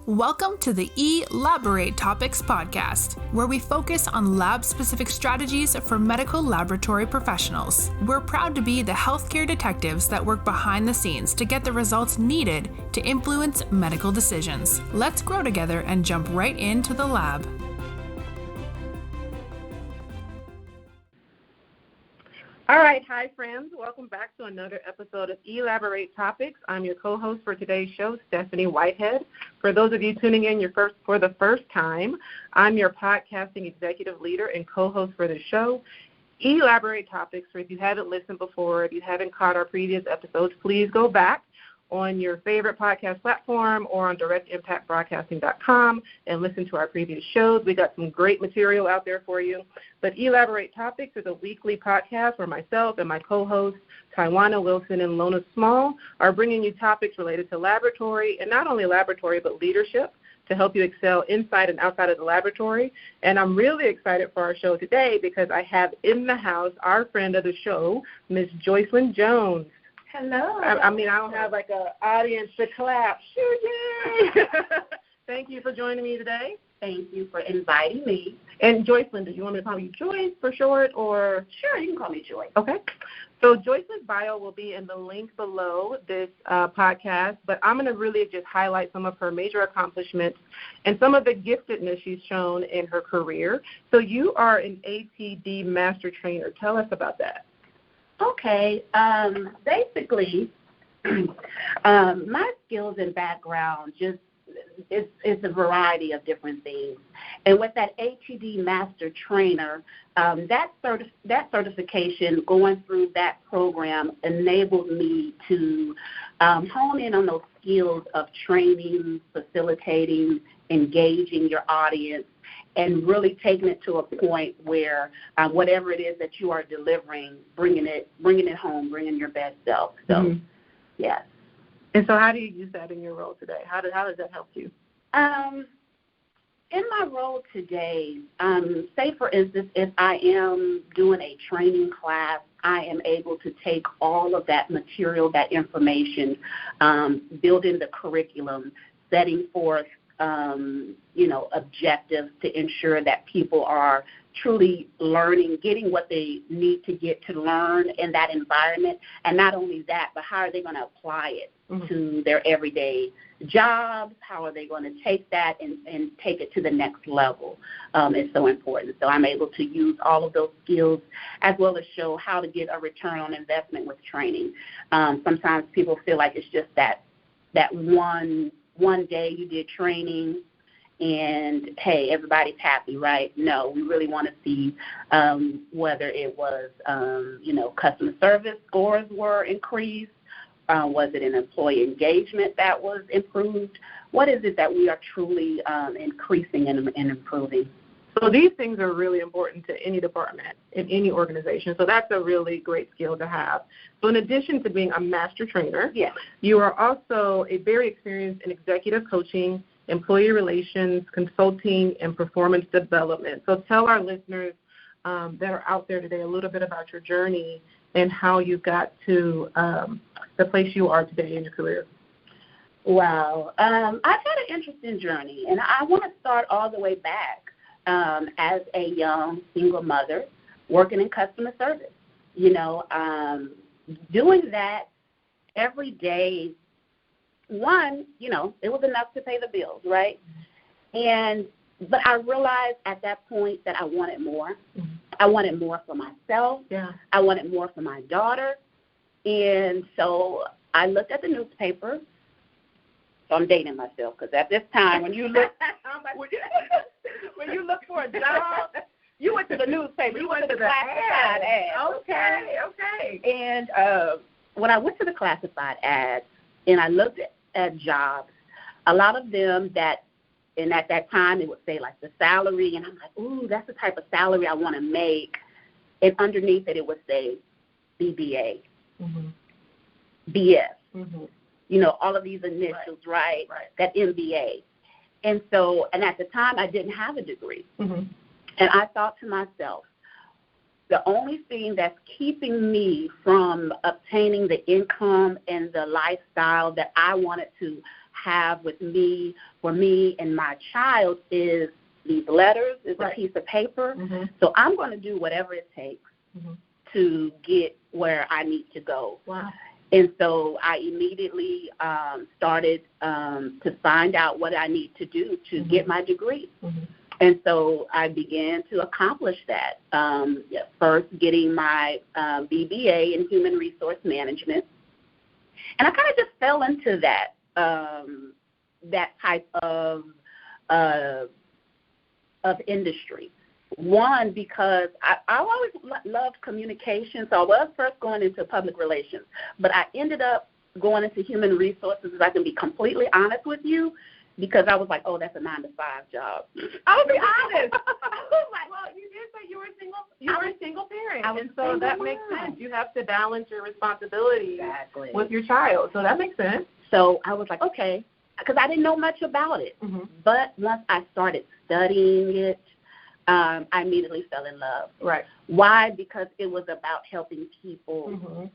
Welcome to the Elaborate Topics podcast, where we focus on lab-specific strategies for medical laboratory professionals. We're proud to be the healthcare detectives that work behind the scenes to get the results needed to influence medical decisions. Let's grow together and jump right into the lab. All right, hi friends. Welcome back to another episode of Elaborate Topics. I'm your co-host for today's show, Stephanie Whitehead. For those of you tuning in for the first time, I'm your podcasting executive leader and co-host for the show. Elaborate Topics, if you haven't listened before, if you haven't caught our previous episodes, please go back on your favorite podcast platform or on directimpactbroadcasting.com and listen to our previous shows. We got some great material out there for you. But Elaborate Topics is a weekly podcast where myself and my co-hosts, Tywana Wilson and Lona Small, are bringing you topics related to laboratory, and not only laboratory but leadership, to help you excel inside and outside of the laboratory. And I'm really excited for our show today because I have in the house our friend of the show, Ms. Joycelyn Jones. Hello. I don't have like an audience to clap. Sure, yay. Thank you for joining me today. Thank you for inviting me. And Joycelyn, do you want me to call you Joyce for short, or? Sure, you can call me Joyce. Okay. So Joycelyn's bio will be in the link below this podcast, but I'm going to really just highlight some of her major accomplishments and some of the giftedness she's shown in her career. So you are an APD Master Trainer. Tell us about that. Okay. Basically, my skills and background it's a variety of different things. And with that APD Master Trainer, that certification, going through that program, enabled me to hone in on those skills of training, facilitating, engaging your audience, and really taking it to a point where whatever it is that you are delivering, bringing it home, bringing your best self. So, yes. And so how do you use that in your role today? How does that help you? In my role today, say, for instance, if I am doing a training class, I am able to take all of that material, that information, building the curriculum, setting forth objectives to ensure that people are truly learning, getting what they need to get to learn in that environment. And not only that, but how are they going to apply it to their everyday jobs? How are they going to take that and take it to the next level? Is so important. So I'm able to use all of those skills as well as show how to get a return on investment with training. Sometimes people feel like it's just that one day you did training and, hey, everybody's happy, right? No, we really want to see whether it was, customer service scores were increased. Was it an employee engagement that was improved? What is it that we are truly increasing and improving? So these things are really important to any department in any organization. So that's a really great skill to have. So in addition to being a master trainer, yes, you are also a very experienced in executive coaching, employee relations, consulting, and performance development. So tell our listeners that are out there today a little bit about your journey and how you got to the place you are today in your career. Well, I've had an interesting journey, and I want to start all the way back. As a young single mother working in customer service, doing that every day, it was enough to pay the bills, right? But I realized at that point that I wanted more. I wanted more for myself. Yeah. I wanted more for my daughter. And so I looked at the newspaper. So I'm dating myself because at this time when you look when you look for a job, you went to the newspaper. You went to the classified ads. Okay. And when I went to the classified ads and I looked at jobs, a lot of them and at that time it would say like the salary, and I'm like, ooh, that's the type of salary I want to make. And underneath it would say BBA, BS. All of these initials, right? That MBA. And at the time, I didn't have a degree. And I thought to myself, the only thing that's keeping me from obtaining the income and the lifestyle that I wanted to have with me, for me and my child, is these letters, is a piece of paper. So I'm going to do whatever it takes to get where I need to go. Wow. And so I immediately started to find out what I need to do to get my degree. And so I began to accomplish that. First, getting my BBA in Human Resource Management. And I kind of just fell into that type of industry. One, because I always loved communication, so I was first going into public relations, but I ended up going into human resources, if I can be completely honest with you, because I was like, oh, that's a 9-to-5 job. I'll be honest. I was like, well, you did say you were a single parent, and so that makes sense. You have to balance your responsibilities with your child, so that makes sense. So I was like, okay, because I didn't know much about it, but once I started studying it, I immediately fell in love. Right. Why? Because it was about helping people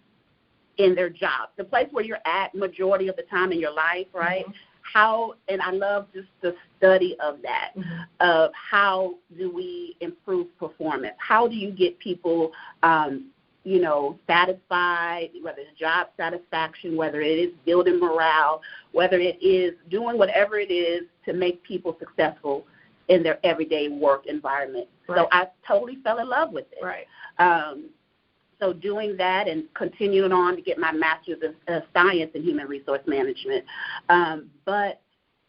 in their jobs, the place where you're at majority of the time in your life, right? How, and I love just the study of that, of how do we improve performance? How do you get people, satisfied, whether it's job satisfaction, whether it is building morale, whether it is doing whatever it is to make people successful in their everyday work environment. Right. So I totally fell in love with it. Right. So doing that and continuing on to get my master's of science in human resource management. But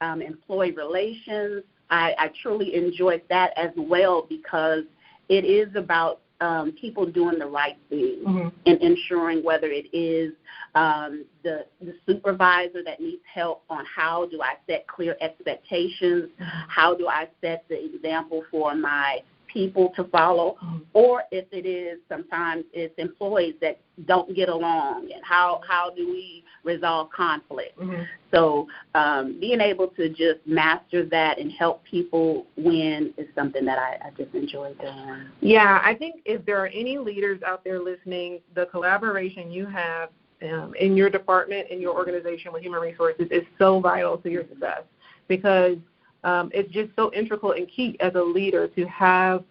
employee relations, I truly enjoyed that as well, because it is about people doing the right thing and ensuring, whether it is the supervisor that needs help on how do I set clear expectations, how do I set the example for my people to follow, or if it is sometimes it's employees that don't get along, and how do we resolve conflict. So being able to just master that and help people win is something that I just enjoy doing. Yeah, I think if there are any leaders out there listening, the collaboration you have in your department, in your organization with human resources is so vital to your success, because it's just so integral and key as a leader to have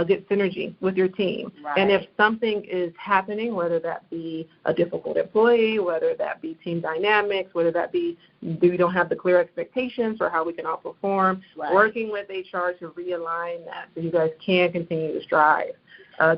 good synergy with your team. Right. And if something is happening, whether that be a difficult employee, whether that be team dynamics, whether that be we don't have the clear expectations for how we can all perform, working with HR to realign that so you guys can continue to strive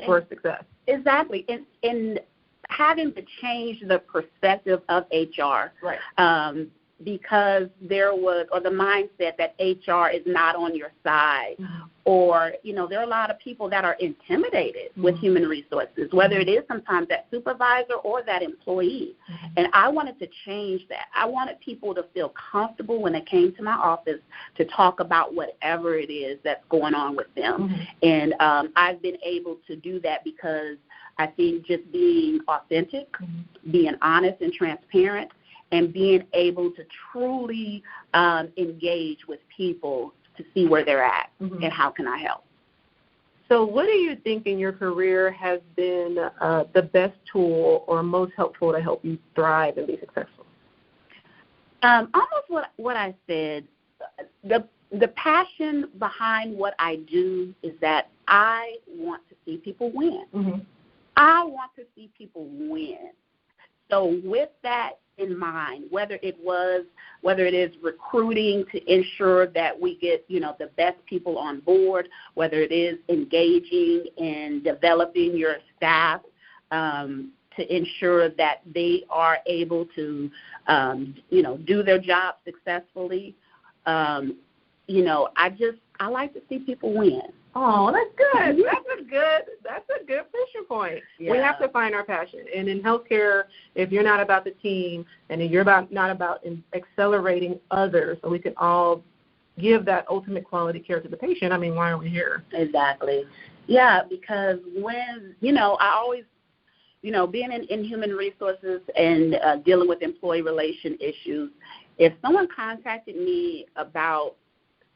towards success. Exactly. And having to change the perspective of HR. Right. Because there was, or the mindset that HR is not on your side, or, there are a lot of people that are intimidated with human resources, whether it is sometimes that supervisor or that employee. And I wanted to change that. I wanted people to feel comfortable when they came to my office to talk about whatever it is that's going on with them. And I've been able to do that because I think just being authentic, being honest and transparent, and being able to truly engage with people to see where they're at and how can I help. So what do you think in your career has been the best tool or most helpful to help you thrive and be successful? Almost what I said. The passion behind what I do is that I want to see people win. I want to see people win. So with that in mind, whether it is recruiting to ensure that we get, the best people on board, whether it is engaging and developing your staff to ensure that they are able to, do their job successfully. I like to see people win. Oh, that's good. That's a good pushing point. Yeah. We have to find our passion. And in healthcare, if you're not about the team and if you're not about accelerating others so we can all give that ultimate quality care to the patient, why are we here? Exactly. Yeah, because when, I always, being in human resources and dealing with employee relation issues, if someone contacted me about,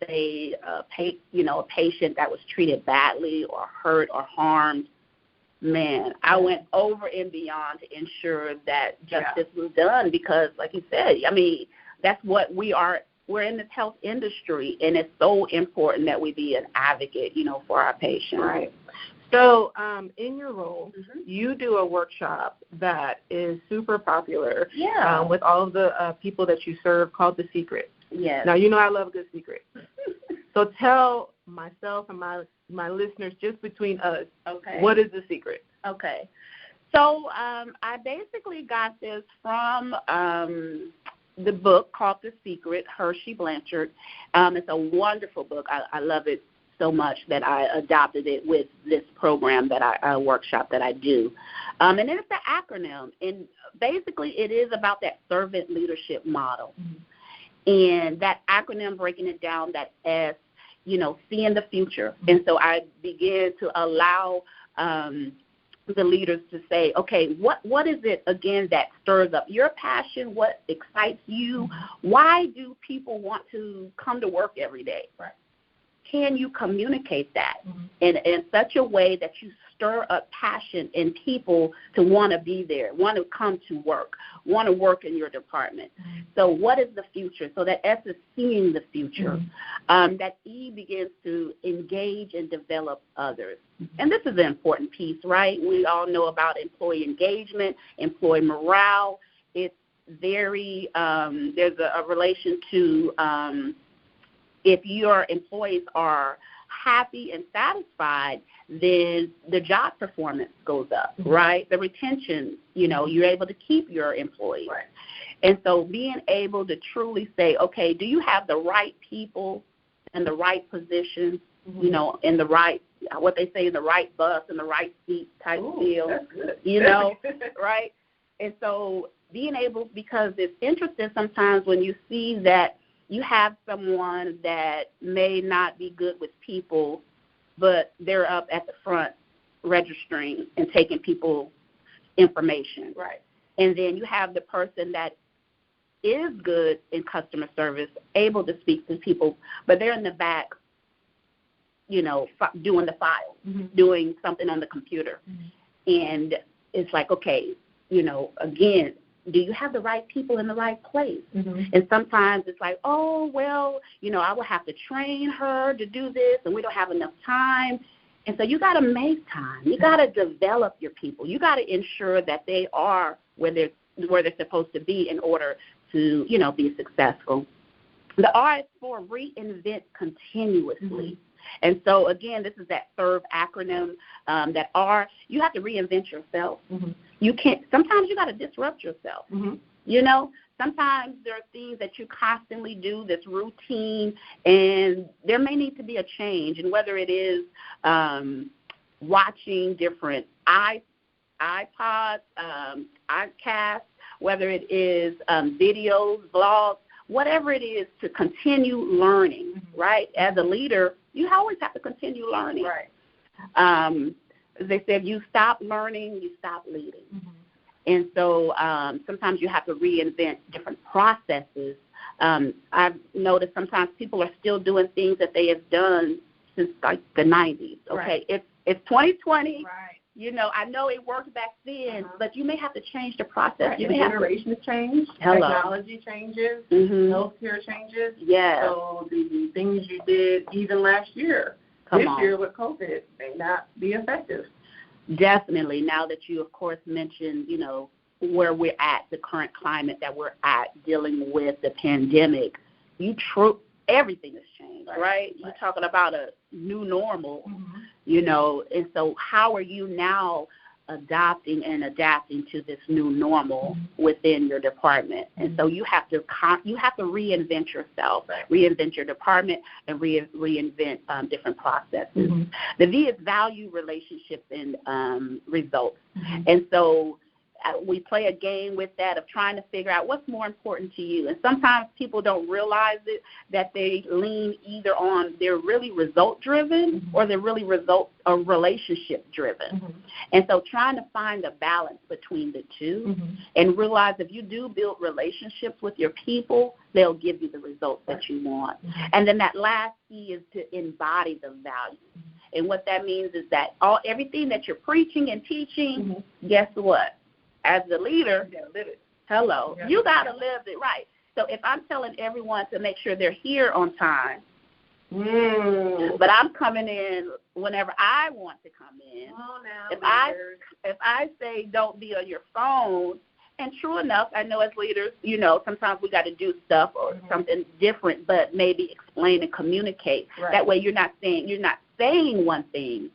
say, a patient that was treated badly or hurt or harmed, man, I went over and beyond to ensure that justice was done because, like you said, that's what we are. We're in this health industry, and it's so important that we be an advocate, for our patients. Right. So in your role, you do a workshop that is super popular with all of the people that you serve called The Secret. Yes. Now, I love a good secret. So tell myself and my listeners, just between us, what is The Secret? Okay. So I basically got this from the book called The Secret, Blanchard. It's a wonderful book. I love it so much that I adopted it with this program workshop that I do. And it's an acronym. And basically it is about that servant leadership model. And that acronym, breaking it down, that S, seeing the future. And so I began to allow the leaders to say, okay, what is it, again, that stirs up your passion? What excites you? Why do people want to come to work every day? Right. Can you communicate that in such a way that you stir up passion in people to want to be there, want to come to work, want to work in your department? So what is the future? So that S is seeing the future. That E begins to engage and develop others. And this is an important piece, right? We all know about employee engagement, employee morale. It's very, there's a relation to if your employees are happy and satisfied, then the job performance goes up, right? The retention, you're able to keep your employees. Right. And so being able to truly say, okay, do you have the right people in the right positions, in the right, what they say, in the right bus, in the right seat type deal, that's good. Right? And so being able, because it's interesting sometimes when you see that you have someone that may not be good with people, but they're up at the front registering and taking people's information. Right. And then you have the person that is good in customer service, able to speak to people, but they're in the back, doing the file, doing something on the computer. And it's like, okay, again, do you have the right people in the right place? And sometimes it's like, oh, well, I will have to train her to do this, and we don't have enough time. And so you got to make time. You got to develop your people. You got to ensure that they are where they're supposed to be in order to, be successful. The R is for reinvent continuously. And so, again, this is that third acronym, that R. You have to reinvent yourself. You can't. Sometimes you got to disrupt yourself. Sometimes there are things that you constantly do that's routine, and there may need to be a change. And whether it is watching different iPods, iCasts, whether it is videos, vlogs, whatever it is, to continue learning, right? As a leader, you always have to continue learning. Right. As they said, you stop learning, you stop leading. And so sometimes you have to reinvent different processes. I've noticed sometimes people are still doing things that they have done since like the 90s. Okay, Right. It's 2020. Right. I know it worked back then, but you may have to change the process. Right. You may have generations change. Hello. Technology changes. Healthcare changes. Yes. So the things you did even last year, this year with COVID, may not be effective. Definitely. Now that you, of course, mentioned, where we're at, the current climate that we're at, dealing with the pandemic, everything has changed, right? You're talking about a new normal, and so how are you now adopting and adapting to this new normal within your department? And so you have to reinvent yourself, reinvent your department, and reinvent different processes. The V is value, relationships, and results. And so we play a game with that of trying to figure out what's more important to you. And sometimes people don't realize it, that they lean either on they're really result-driven or they're really relationship-driven. And so trying to find a balance between the two and realize if you do build relationships with your people, they'll give you the results that you want. And then that last E is to embody the values. And what that means is that everything that you're preaching and teaching, guess what? As the leader, live it. You got to live it, right. So if I'm telling everyone to make sure they're here on time, but I'm coming in whenever I want to come in. Oh, now, if I say don't be on your phone, and true enough, I know as leaders, sometimes we got to do stuff or something different, but maybe explain and communicate. Right. That way you're not saying one thing,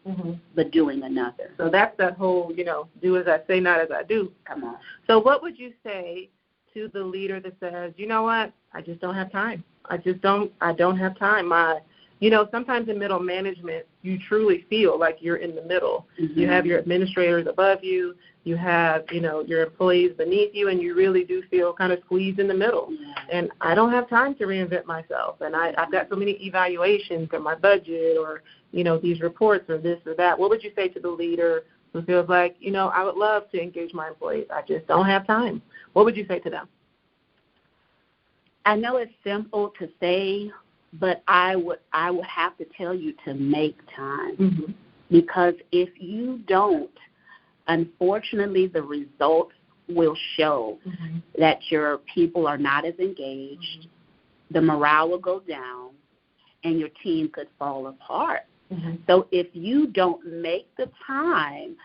but doing another. So that's that whole, do as I say, not as I do. Come on. So what would you say to the leader that says, you know what, I just don't have time. I don't have time. Sometimes in middle management, you truly feel like you're in the middle. You have your administrators above you. You have, your employees beneath you, and you really do feel kind of squeezed in the middle. Yeah. And I don't have time to reinvent myself. And I've got so many evaluations for my budget or, these reports or this or that. What would you say to the leader who feels like, I would love to engage my employees. I just don't have time. What would you say to them? I know it's simple to say, but I would have to tell you to make time. Because if you don't, unfortunately, the results will show that your people are not as engaged, the morale will go down, and your team could fall apart. So if you don't make the time,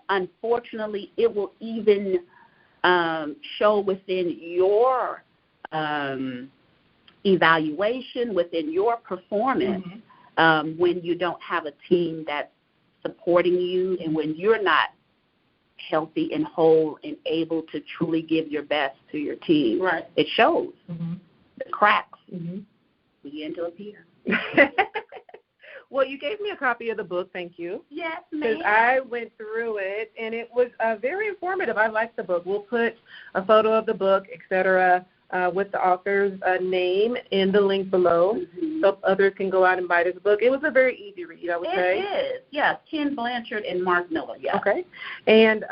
unfortunately, it will even show within your evaluation, within your performance, when you don't have a team that's supporting you and when you're not healthy and whole and able to truly give your best to your team. Right. It shows. The cracks begin to appear. Well, you gave me a copy of the book. Thank you. Yes, ma'am. Because I went through it, and it was very informative. I liked the book. We'll put a photo of the book, et cetera, with the author's name in the link below so others can go out and buy this book. It was a very easy read, I would say. It is. Yeah, Ken Blanchard and Mark Miller. Yeah. Okay. And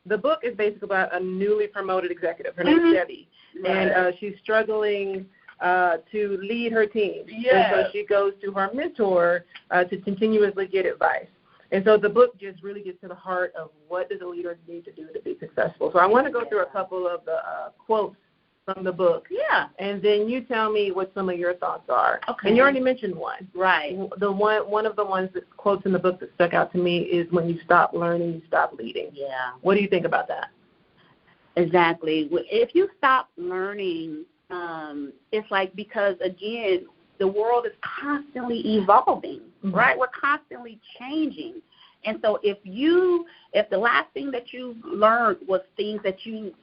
the book is basically about a newly promoted executive. Her name is Debbie. Right. And she's struggling to lead her team. Yes. And so she goes to her mentor to continuously get advice. And so the book just really gets to the heart of what does a leader need to do to be successful. So I want to go through a couple of the quotes from the book. Yeah. And then you tell me what some of your thoughts are. Okay. And you already mentioned one. Right. One of the ones that quotes in the book that stuck out to me is when you stop learning, you stop leading. Yeah. What do you think about that? Exactly. If you stop learning, it's like because, again, the world is constantly evolving, right? We're constantly changing. And so if the last thing that you learned was things that you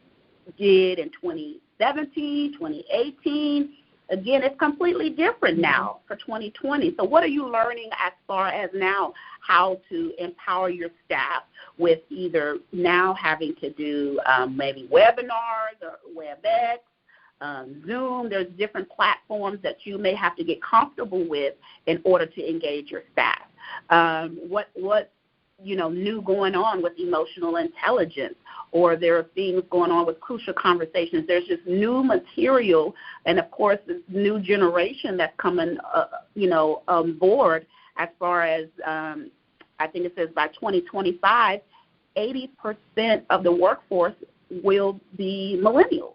did in 2017, 2018, again, it's completely different now for 2020. So what are you learning as far as now how to empower your staff with either now having to do maybe webinars or WebEx, Zoom? There's different platforms that you may have to get comfortable with in order to engage your staff. What new going on with emotional intelligence, or there are things going on with crucial conversations. There's just new material, and of course, this new generation that's coming, on board. As far as I think it says by 2025, 80% of the workforce will be millennials.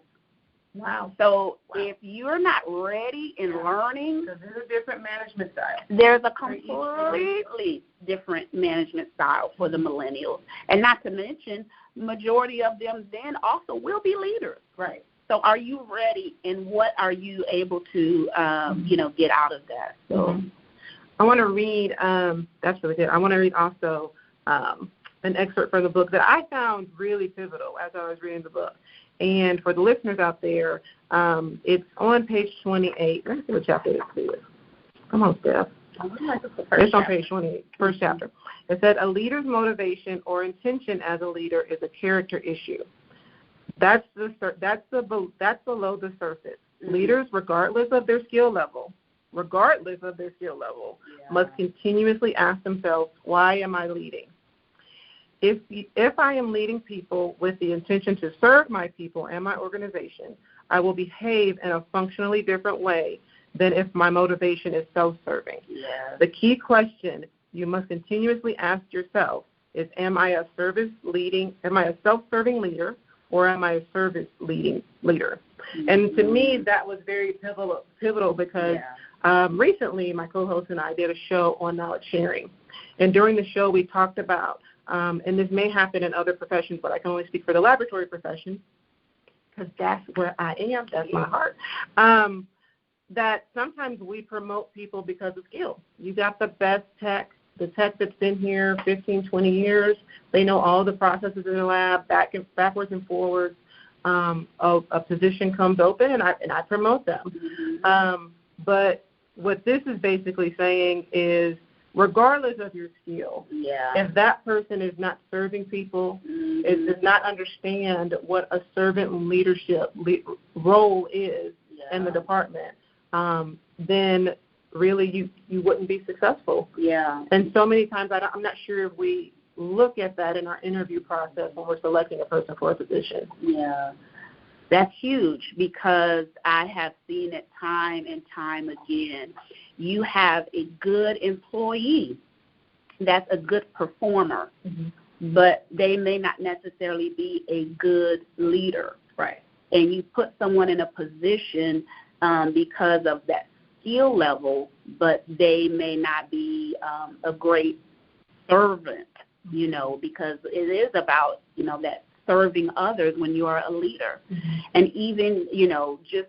Wow. So if you're not ready in learning, there's a different management style. There's a completely different management style for the millennials. And not to mention, majority of them then also will be leaders. Right. So are you ready, and what are you able to, get out of that? So I want to read, that's really good. I want to read also an excerpt from the book that I found really pivotal as I was reading the book. And for the listeners out there, it's on page 28. Let me see what chapter this is. Come on, Steph. It's on page 28, first chapter. It said, a leader's motivation or intention as a leader is a character issue. That's below the surface. Leaders, regardless of their skill level, must continuously ask themselves, why am I leading? If I am leading people with the intention to serve my people and my organization, I will behave in a functionally different way than if my motivation is self-serving. Yeah. The key question you must continuously ask yourself is, am I a self-serving leader, or am I a service leading leader? And to me, that was very pivotal because recently my co-host and I did a show on knowledge sharing. And during the show, we talked about, and this may happen in other professions, but I can only speak for the laboratory profession because that's where I am, that's my heart, that sometimes we promote people because of skill. You got the best tech, the tech that's been here 15, 20 years. They know all the processes in the lab, backwards and forwards. A position comes open, and I promote them. But what this is basically saying is, regardless of your skill, if that person is not serving people, it does not understand what a servant leadership role is in the department, then really you wouldn't be successful. And so many times I'm not sure if we look at that in our interview process when we're selecting a person for a position. That's huge because I have seen it time and time again. You have a good employee that's a good performer, but they may not necessarily be a good leader. Right. And you put someone in a position because of that skill level, but they may not be a great servant, because it is about, that serving others when you are a leader. And even, just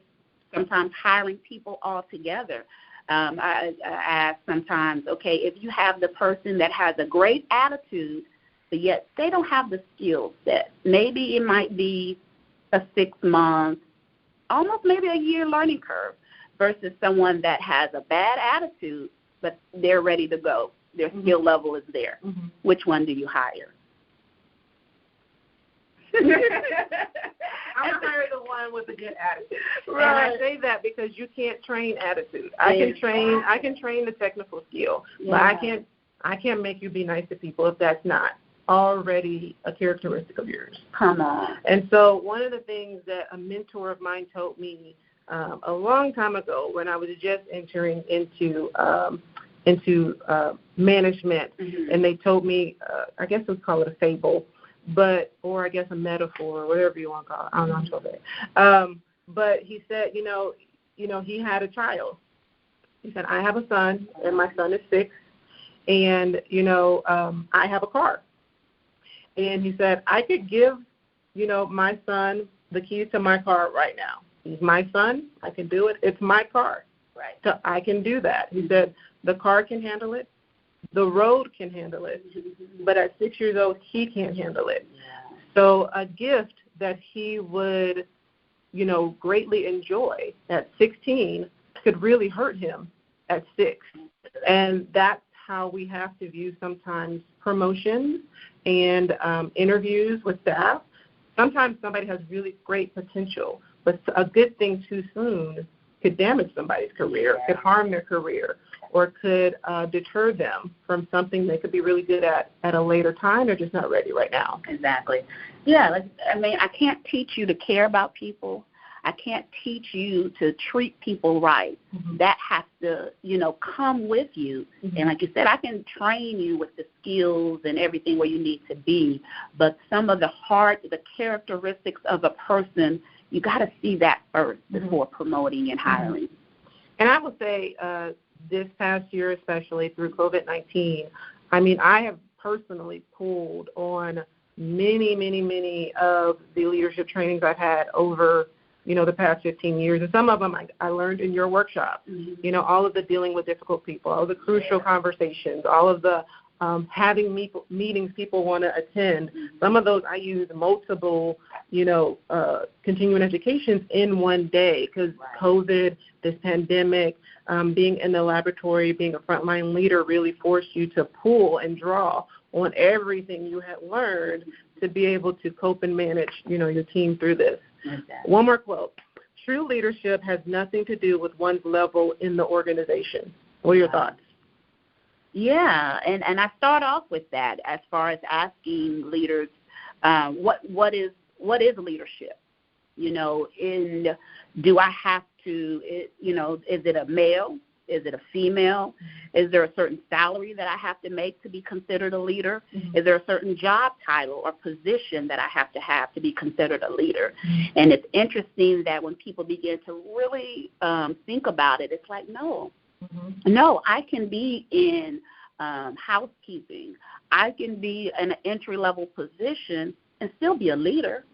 sometimes hiring people all together. I ask sometimes, okay, if you have the person that has a great attitude, but yet they don't have the skill set, maybe it might be a 6 month, almost maybe a year learning curve, versus someone that has a bad attitude, but they're ready to go. Their skill level is there. Which one do you hire? I'm going to hire the one with a good attitude. Right. And I say that because you can't train attitude. I can train the technical skill, but I can't make you be nice to people if that's not already a characteristic of yours. Come on. And so one of the things that a mentor of mine told me a long time ago when I was just entering into management, and they told me, I guess let's call it a fable, or I guess a metaphor, or whatever you want to call it. I'm not sure. But he said, he had a child. He said, I have a son, and my son is 6, and, I have a car. And he said, I could give, my son the keys to my car right now. He's my son. I can do it. It's my car. Right. So I can do that. He said, the car can handle it. The road can handle it. But at 6 years old, he can't handle it. So a gift that he would, greatly enjoy at 16 could really hurt him at 6. And that's how we have to view sometimes promotions and interviews with staff. Sometimes somebody has really great potential, but a good thing too soon could damage somebody's career, could harm their career, or could deter them from something they could be really good at a later time. They're just not ready right now. Exactly. Yeah, I can't teach you to care about people. I can't teach you to treat people right. That has to, come with you. And like you said, I can train you with the skills and everything where you need to be, but some of the characteristics of a person, you got to see that first before promoting and hiring. And I would say this past year, especially through COVID-19, I have personally pulled on many of the leadership trainings I've had over, the past 15 years. And some of them I learned in your workshop, all of the dealing with difficult people, all of the crucial conversations, all of the having meetings people want to attend. Some of those I use multiple, continuing educations in one day because COVID, this pandemic, being in the laboratory, being a frontline leader really forced you to pull and draw on everything you had learned to be able to cope and manage, your team through this. Exactly. One more quote. True leadership has nothing to do with one's level in the organization. What are your thoughts? Yeah, and I start off with that as far as asking leaders, what is leadership? Do I have to, is it a male? Is it a female? Is there a certain salary that I have to make to be considered a leader? Is there a certain job title or position that I have to be considered a leader? And it's interesting that when people begin to really think about it, it's like, no, I can be in housekeeping. I can be in an entry-level position and still be a leader,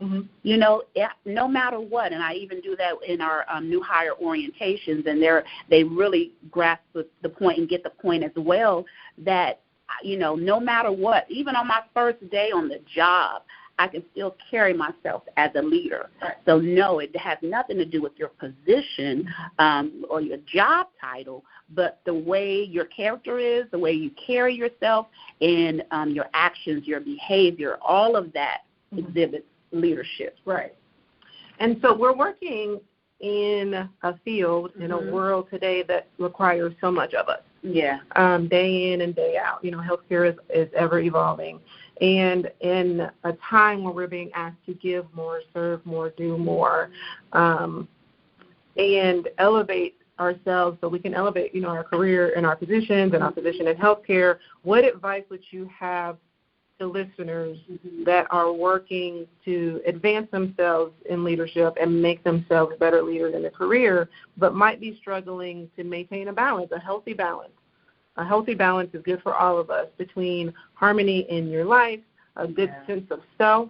you know, no matter what. And I even do that in our new hire orientations, and they really grasp the point and get the point as well that, you know, no matter what, even on my first day on the job, I can still carry myself as a leader. Right. So, no, it has nothing to do with your position or your job title, but the way your character is, the way you carry yourself, and your actions, your behavior, all of that exhibits leadership. Right. And so we're working in a field, in a world today that requires so much of us. Yeah. Day in and day out. You know, healthcare is ever evolving. And in a time where we're being asked to give more, serve more, do more, and elevate ourselves so we can elevate, you know, our career and our positions and our position in healthcare, what advice would you have to listeners that are working to advance themselves in leadership and make themselves better leaders in their career, but might be struggling to maintain a balance, a healthy balance? A healthy balance is good for all of us, between harmony in your life, a good sense of self,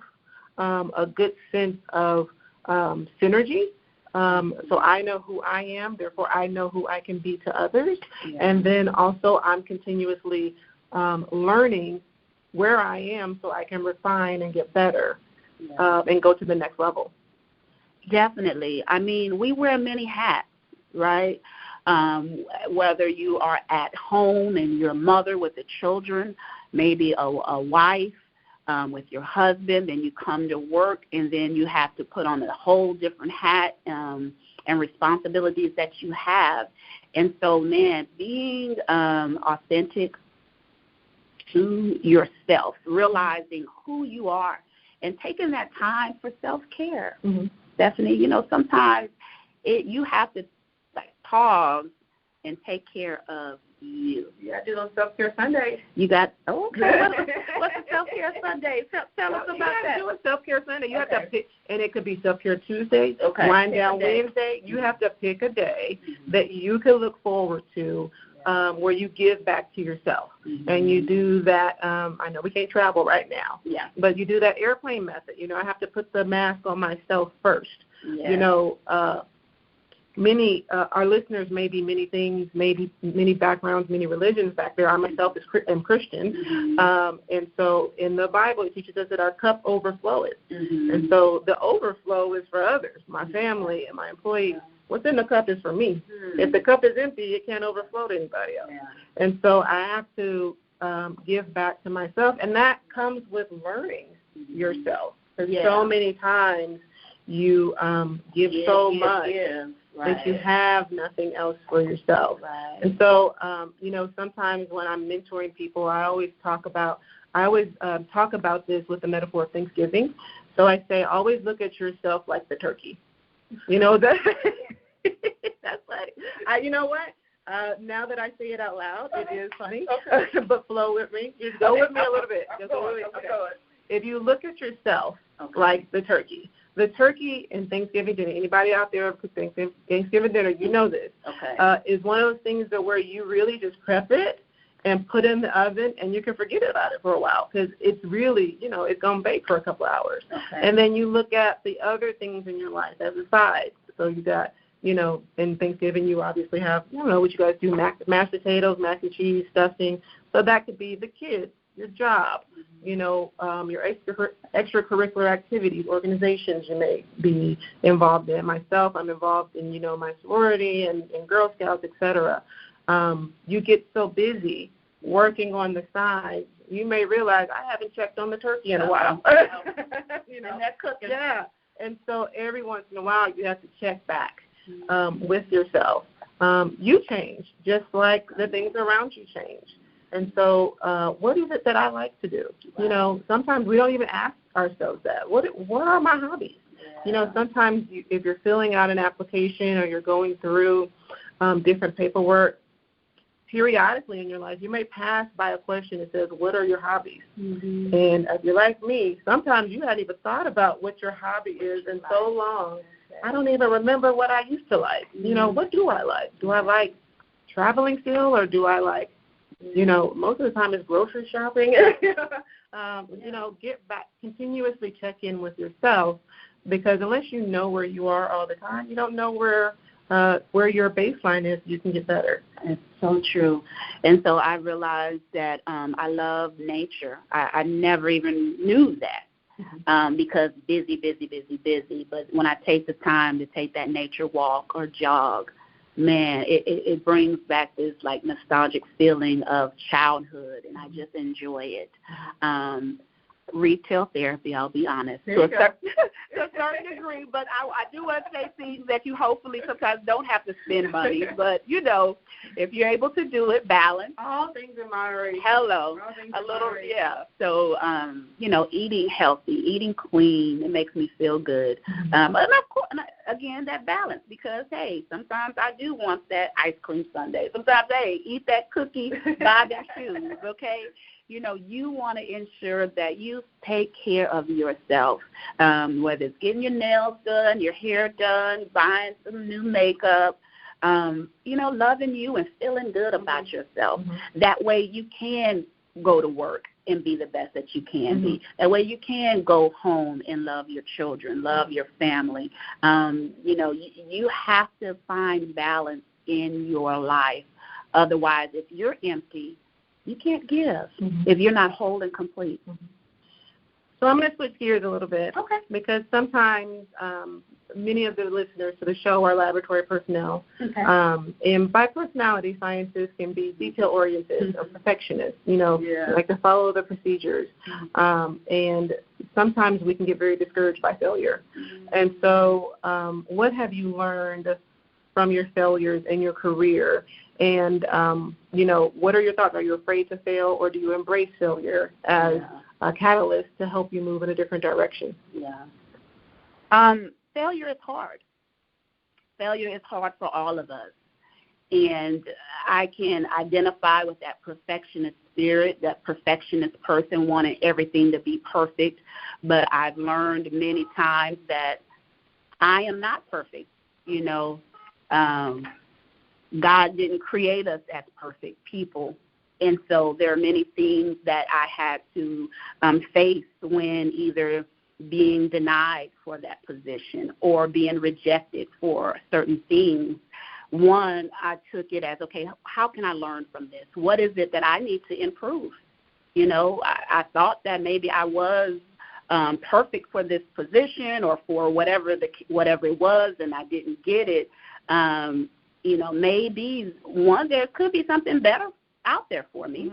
a good sense of synergy. So I know who I am, therefore I know who I can be to others. And then also I'm continuously learning where I am so I can refine and get better and go to the next level. Definitely. I mean, we wear many hats, right? Whether you are at home and you're a mother with the children, maybe a wife with your husband, then you come to work and then you have to put on a whole different hat and responsibilities that you have. And so, man, being authentic to yourself, realizing who you are, and taking that time for self-care. Stephanie, you know, sometimes you have to pause and take care of you. Yeah, I do those Self-Care Sundays. You got, okay. What's a Self-Care Sunday? Tell us about that. You have to do a Self-Care Sunday. You have to pick, and it could be Self-Care Tuesday, Wind Down Wednesday. You have to pick a day that you can look forward to where you give back to yourself. And you do that, I know we can't travel right now, but you do that airplane method. You know, I have to put the mask on myself first. You know, many our listeners may be many things, maybe many backgrounds, many religions back there. I myself am Christian, and so in the Bible it teaches us that our cup overfloweth, and so the overflow is for others, my family and my employees. What's in the cup is for me. If the cup is empty, it can't overflow to anybody else. And so I have to give back to myself, and that comes with learning yourself. Because so many times you give so much that you have nothing else for yourself. And so, you know, sometimes when I'm mentoring people, I always talk about this with the metaphor of Thanksgiving. So I say, always look at yourself like the turkey. You know, that's funny. You know what? Now that I say it out loud, it is funny. But flow with me. Just go with me a little bit. If you look at yourself like the turkey in Thanksgiving dinner, anybody out there for Thanksgiving dinner, you know this, is one of those things that where you really just prep it and put it in the oven, and you can forget about it for a while because it's really, you know, it's going to bake for a couple of hours. And then you look at the other things in your life as a side. So you got, you know, in Thanksgiving you obviously have, I don't know what you guys do, mashed potatoes, mac and cheese, stuffing. So that could be the kids, your job, you know, your extracurricular activities, organizations you may be involved in. Myself, I'm involved in, you know, my sorority and Girl Scouts, et cetera. You get so busy working on the side, you may realize I haven't checked on the turkey in a while. You know, that's cooking. Yeah. And so every once in a while you have to check back with yourself. You change just like the things around you change. And so what is it that I like to do? You know, sometimes we don't even ask ourselves that. What are my hobbies? You know, sometimes if you're filling out an application or you're going through different paperwork, periodically in your life, you may pass by a question that says, what are your hobbies? Mm-hmm. And if you're like me, sometimes you hadn't even thought about what your hobby is in so long. I don't even remember what I used to like. You know, what do I like? Do I like traveling still, or do I like, you know, most of the time it's grocery shopping. You know, get back, continuously check in with yourself, because unless you know where you are all the time, you don't know where your baseline is. You can get better. It's so true. And so I realized that I love nature. I never even knew that because busy. But when I take the time to take that nature walk or jog, man, it brings back this, like, nostalgic feeling of childhood, and I just enjoy it. Retail therapy, I'll be honest, to a certain degree, but I do want to say things that you hopefully sometimes don't have to spend money, but, you know, if you're able to do it, balance. All things in moderation. Hello. A little, yeah. So, you know, eating healthy, eating clean, it makes me feel good. And of course, again, that balance, because, hey, sometimes I do want that ice cream sundae. Sometimes, hey, eat that cookie, buy them shoes, okay? You know, you want to ensure that you take care of yourself, whether it's getting your nails done, your hair done, buying some new makeup, you know, loving you and feeling good about yourself. That way you can go to work and be the best that you can be. That way you can go home and love your children, love your family. You know, you have to find balance in your life. Otherwise, if you're empty, you can't give if you're not whole and complete. So I'm going to switch gears a little bit. Okay. Because sometimes many of the listeners to the show are laboratory personnel. Okay. And by personality, scientists can be detail-oriented or perfectionists, you know, like to follow the procedures. And sometimes we can get very discouraged by failure. And so what have you learned from your failures in your career? And, you know, what are your thoughts? Are you afraid to fail, or do you embrace failure as a catalyst to help you move in a different direction? Failure is hard. Failure is hard for all of us. And I can identify with that perfectionist spirit, that perfectionist person wanting everything to be perfect. But I've learned many times that I am not perfect, you know. God didn't create us as perfect people. And so there are many things that I had to face when either being denied for that position or being rejected for certain things. One, I took it as, okay, how can I learn from this? What is it that I need to improve? You know, I thought that maybe I was perfect for this position or for whatever it was, and I didn't get it. You know, maybe there could be something better out there for me.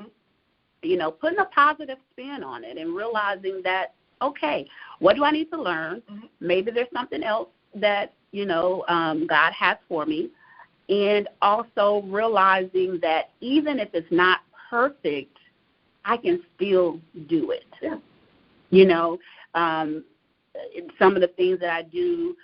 You know, putting a positive spin on it and realizing that, okay, what do I need to learn? Maybe there's something else that, you know, God has for me. And also realizing that even if it's not perfect, I can still do it. You know, some of the things that I do,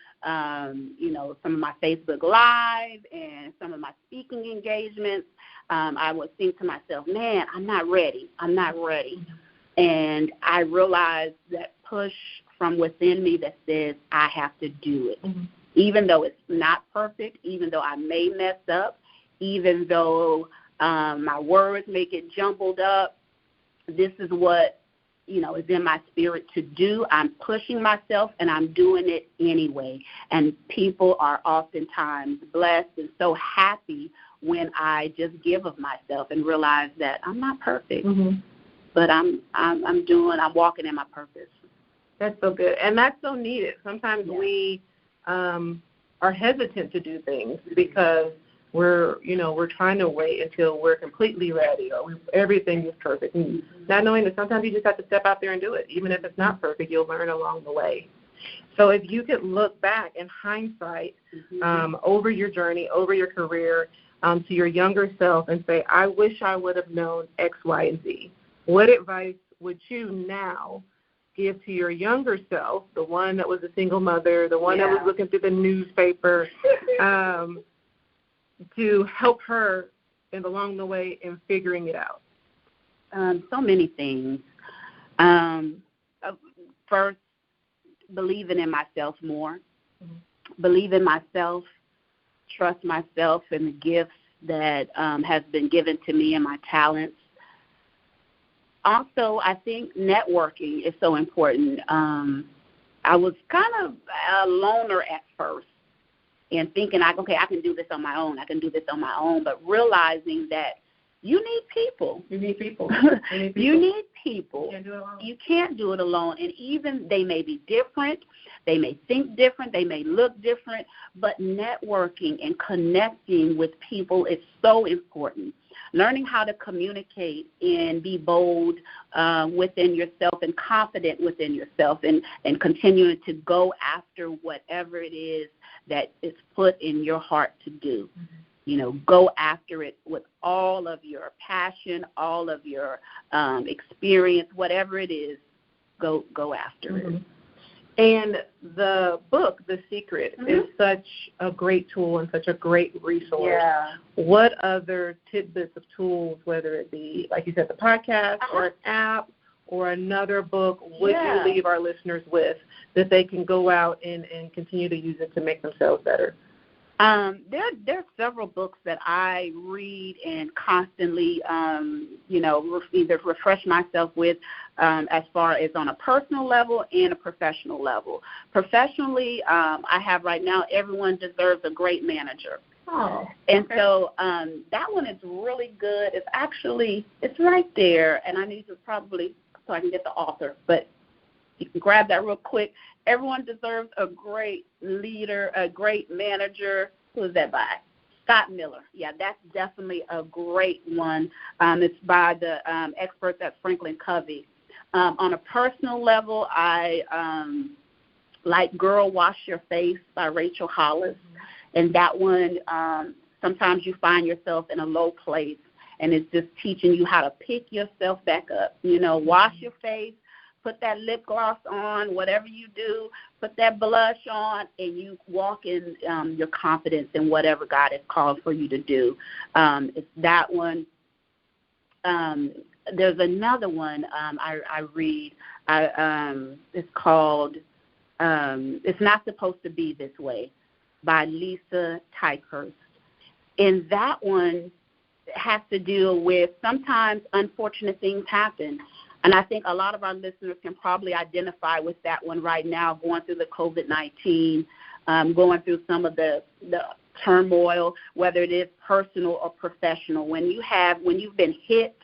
you know, some of my Facebook Live and some of my speaking engagements, I would think to myself, man, I'm not ready. And I realized that push from within me that says I have to do it. Even though it's not perfect, even though I may mess up, even though my words may get jumbled up, this is what, you know, is in my spirit to do. I'm pushing myself, and I'm doing it anyway. And people are oftentimes blessed and so happy when I just give of myself and realize that I'm not perfect, but I'm walking in my purpose. That's so good, and that's so needed. Sometimes we are hesitant to do things because we're trying to wait until we're completely ready or everything is perfect. And not knowing that sometimes you just have to step out there and do it. Even if it's not perfect, you'll learn along the way. So if you could look back in hindsight over your journey, over your career, to your younger self and say, I wish I would have known X, Y, and Z, what advice would you now give to your younger self, the one that was a single mother, the one that was looking through the newspaper, to help her and along the way in figuring it out? So many things. First, believing in myself more. Believe in myself, trust myself and the gifts that has been given to me and my talents. Also, I think networking is so important. I was kind of a loner at first and thinking, I can do this on my own, but realizing that you need people. You need people. You need people. You can't do it alone. You can't do it alone. And even they may be different, they may think different, they may look different, but networking and connecting with people is so important. Learning how to communicate and be bold within yourself and confident within yourself and continuing to go after whatever it is that is put in your heart to do. You know, go after it with all of your passion, all of your experience, whatever it is, go after it. And the book, The Secret, is such a great tool and such a great resource. Yeah. What other tidbits of tools, whether it be, like you said, the podcast or an app or another book, would you leave our listeners with that they can go out and continue to use it to make themselves better? There are several books that I read and constantly, either refresh myself with as far as on a personal level and a professional level. Professionally, I have right now, Everyone Deserves a Great Manager. Oh, and so that one is really good. It's right there, and I need to probably, so I can get the author, but you can grab that real quick. Everyone Deserves a Great Leader, a Great Manager. Who is that by? Scott Miller. Yeah, that's definitely a great one. It's by the experts at Franklin Covey. On a personal level, I like Girl Wash Your Face by Rachel Hollis. And that one, sometimes you find yourself in a low place, and it's just teaching you how to pick yourself back up. You know, wash your face, put that lip gloss on, whatever you do, put that blush on, and you walk in your confidence in whatever God has called for you to do. It's that one. There's another one I read. It's called It's Not Supposed to Be This Way by Lisa Tykehurst. And that one has to do with sometimes unfortunate things happen. And I think a lot of our listeners can probably identify with that one right now, going through the COVID-19, going through some of the turmoil, whether it is personal or professional. When you've been hit,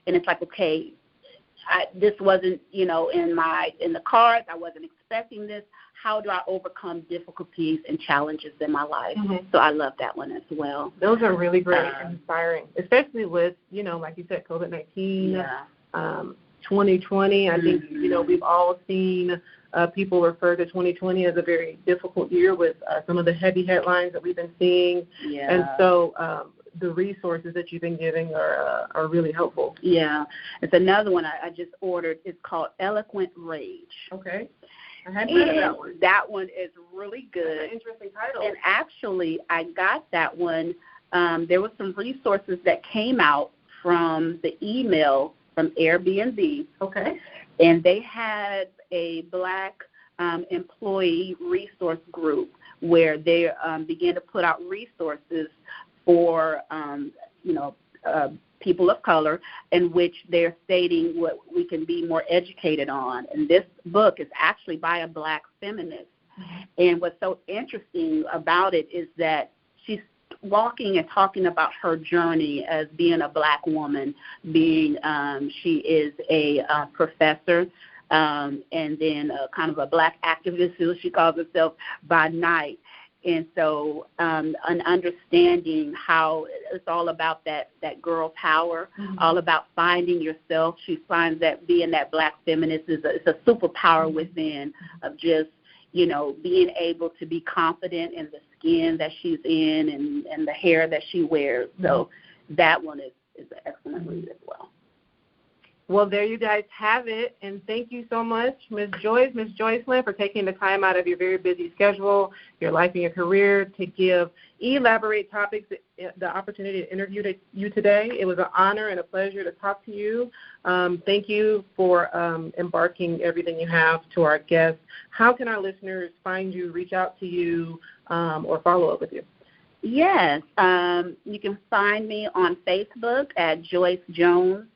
and it's like, okay, this wasn't, in the cards. I wasn't expecting this. How do I overcome difficulties and challenges in my life? So I love that one as well. Those are really great and inspiring, especially with, like you said, COVID-19. 2020, I think, we've all seen people refer to 2020 as a very difficult year with some of the heavy headlines that we've been seeing. Yeah. And so the resources that you've been giving are really helpful. Yeah. It's another one I just ordered. It's called Eloquent Rage. Okay. I hadn't read that one. That one is really good. That's an interesting title. And actually, I got that one. There were some resources that came out from the email from Airbnb. Okay. And they had a Black employee resource group where they began to put out resources for, people of color, in which they're stating what we can be more educated on. And this book is actually by a Black feminist. And what's so interesting about it is that she's walking and talking about her journey as being a Black woman, she is a professor, and then kind of a Black activist, who she calls herself, by night. And so an understanding how it's all about that girl power, all about finding yourself. She finds that being that Black feminist is a superpower within, of just, being able to be confident in the skin that she's in and the hair that she wears. So that one is an excellent read as well. Well, there you guys have it, and thank you so much, Ms. Joycelyn, for taking the time out of your very busy schedule, your life and your career, to give Elaborate Topics the opportunity to interview you today. It was an honor and a pleasure to talk to you. Thank you for embarking everything you have to our guests. How can our listeners find you, reach out to you, or follow up with you? Yes, you can find me on Facebook at Joyce Jones.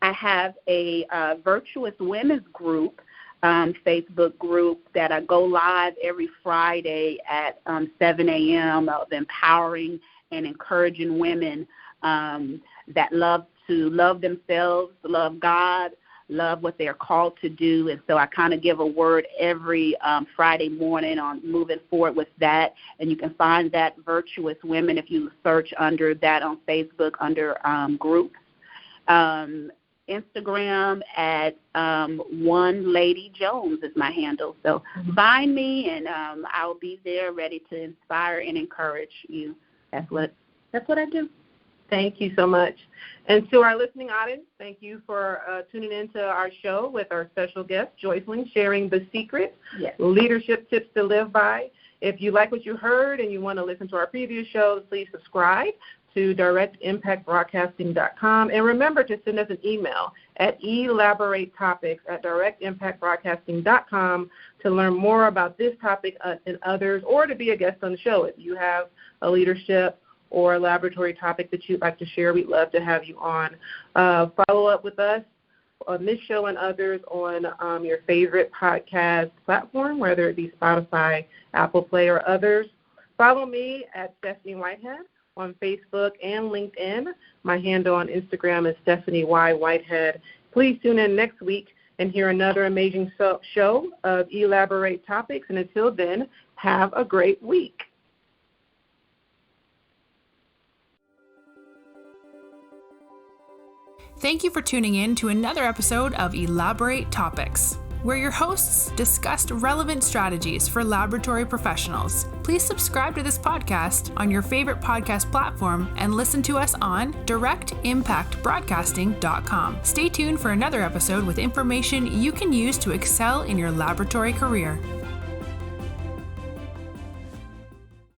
I have a Virtuous Women's Group, Facebook group that I go live every Friday at 7 a.m. of empowering and encouraging women that love to love themselves, love God, love what they're called to do. And so I kind of give a word every Friday morning on moving forward with that. And you can find that Virtuous Women if you search under that on Facebook under groups. Instagram at One Lady Jones is my handle. So find me, and I'll be there ready to inspire and encourage you. That's what I do. Thank you so much. And to our listening audience, thank you for tuning into our show with our special guest, Joycelyn, sharing the secret leadership tips to live by. If you like what you heard and you want to listen to our previous shows, please subscribe to directimpactbroadcasting.com. And remember to send us an email at elaboratetopics@directimpactbroadcasting.com to learn more about this topic and others, or to be a guest on the show. If you have a leadership or a laboratory topic that you'd like to share, we'd love to have you on. Follow up with us on this show and others on your favorite podcast platform, whether it be Spotify, Apple Play, or others. Follow me at Stephanie Whitehead on Facebook and LinkedIn. My handle on Instagram is Stephanie Y. Whitehead. Please tune in next week and hear another amazing show of Elaborate Topics. And until then, have a great week. Thank you for tuning in to another episode of Elaborate Topics, where your hosts discussed relevant strategies for laboratory professionals. Please subscribe to this podcast on your favorite podcast platform and listen to us on directimpactbroadcasting.com. Stay tuned for another episode with information you can use to excel in your laboratory career.